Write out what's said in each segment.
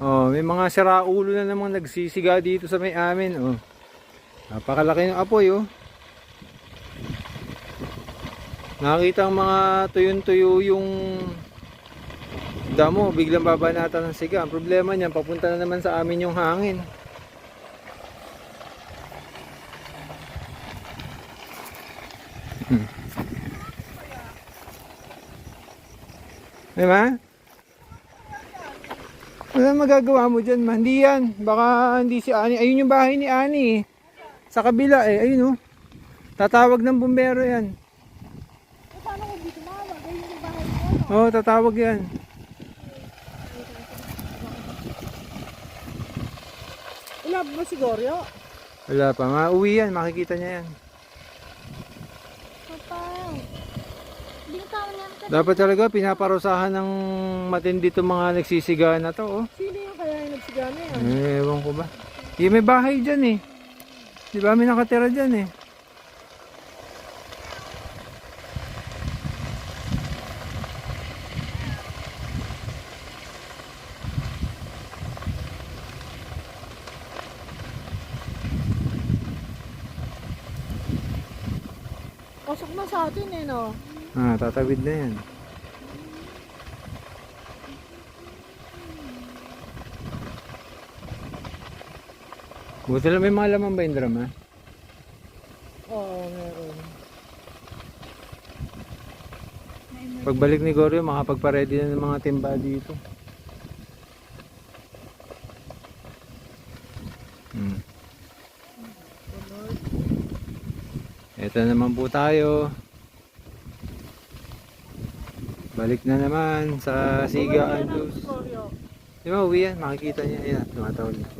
Oh, may mga siraulo na namang nagsisiga dito sa may amin. Oh. Napakalaki ng apoy, oh. Nakita ang mga tuyon-tuyo yung damo, biglang babanatan ng siga. Ang problema niyan, papunta na naman sa amin yung hangin. Diba? Wala magagawa mo dyan, ma. Hindi yan. Baka hindi si Ani. Ayun yung bahay ni Ani. Sa kabila eh. Ayun, oh. Tatawag ng bumbero yan. Paano kung di tumawag? Ayun yung bahay ko. Oo, tatawag yan. Wala ba si Goryo? Wala pa. Mauwi yan. Makikita niya yan. Papa. Hindi ka naman ka. Dapat talaga pinaparusahan ng matindi itong mga nagsisiga na to. Oh. Sino yung kaya yung nagsigana yan? Ewan ko ba. May bahay dyan eh. Di ba may nakatira dyan eh. Pasok na sa atin eh, no? Tatawid na yan. Buti lang may mga laman ba yung drum, ha? Oo, meron. Pagbalik ni Goryo, makapagpa-ready na ng mga timba dito. Ito naman po tayo. Balik na naman sa Siga and Blues. Di ba uwi yan? Makikita niya. Ayan, tumatawag niya.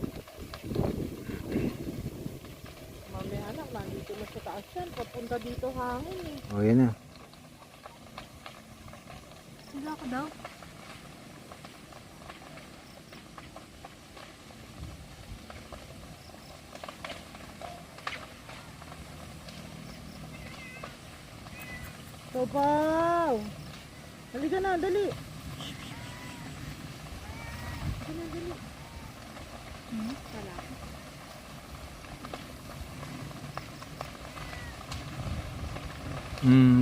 Mamaya anak, nandito na sa taas yan. Papunta dito hangin eh. O, yan na. Sila ka daw? Topaw! Halika na, dali! Halika na, dali. Wala.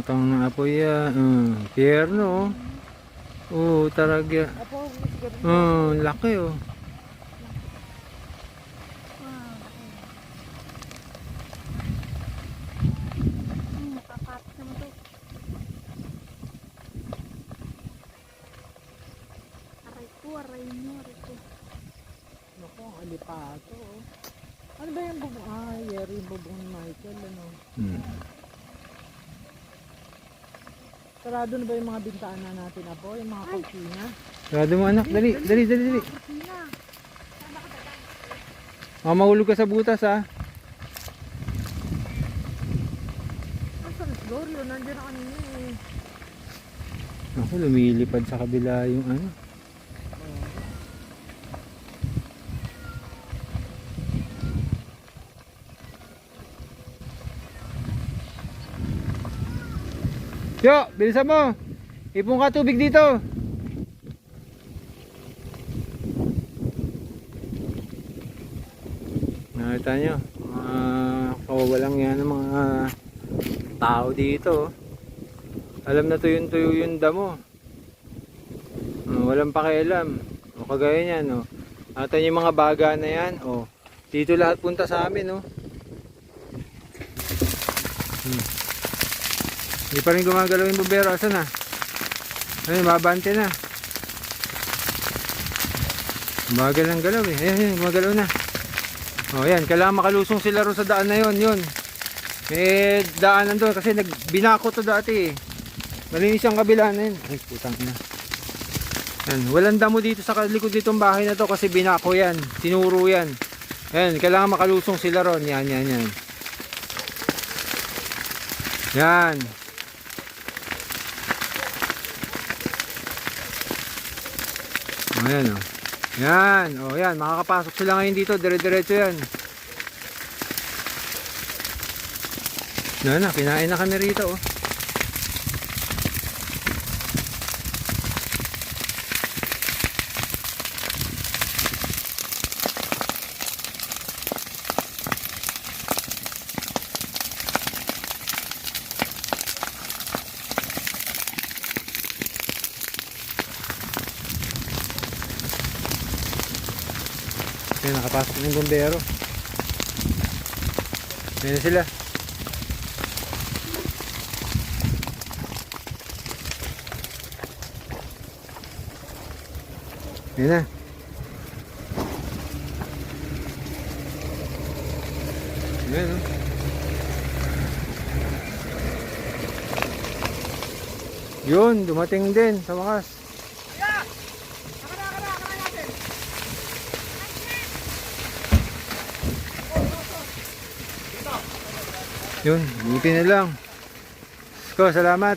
Tang na apoy ya. Pierno. Oh, taragya. Apo, siguro. Laki oh. Makakapit naman to. Aray ko. Naku, ang alipato. Ano ba yung bubong? Yeri yung bubong ni Michael, ano? Sarado na ba yung mga bintaan na natin, Apo? Yung mga kusina? Sarado mo anak. Dali. Mahulog ka sa butas ha. Asan si Glorio? Nandiyan na kanina eh. Ako lumilipad sa kabila yung ano. Yo, bilisan mo. Ipon ka tubig dito. Nakita nyo, kawawalang yan ng mga tao dito. Alam na tuyo yung damo. Walang pakialam. O kagaya niyan, Atan yung mga baga na yan, dito lahat punta sa amin, Hindi pa rin gumagalaw yung bumbero. Asan na? Ayun, mabante na. Bagal ng galaw eh. Ayan, gumagalaw na. Ayan, kailangan makalusong sila ron sa daan na yun. May daanan doon kasi binako to dati eh. Malinis ang kabila na yun. Ay, putang ina. Ayan, walang damo dito sa likod nitong bahay na to kasi binako yan. Tinuro yan. Ayan, kailangan makalusong sila ron. Yan. Yan. Ayan yan, makakapasok sila ngayon dito, dire-diretso yan. Kinain na kami rito Ayun, nakapasok ng bombero. Ayun na sila. Ayun na. Ayun, oh. Yun, dumating din sa wakas. Yun, buti na lang. Ko, salamat.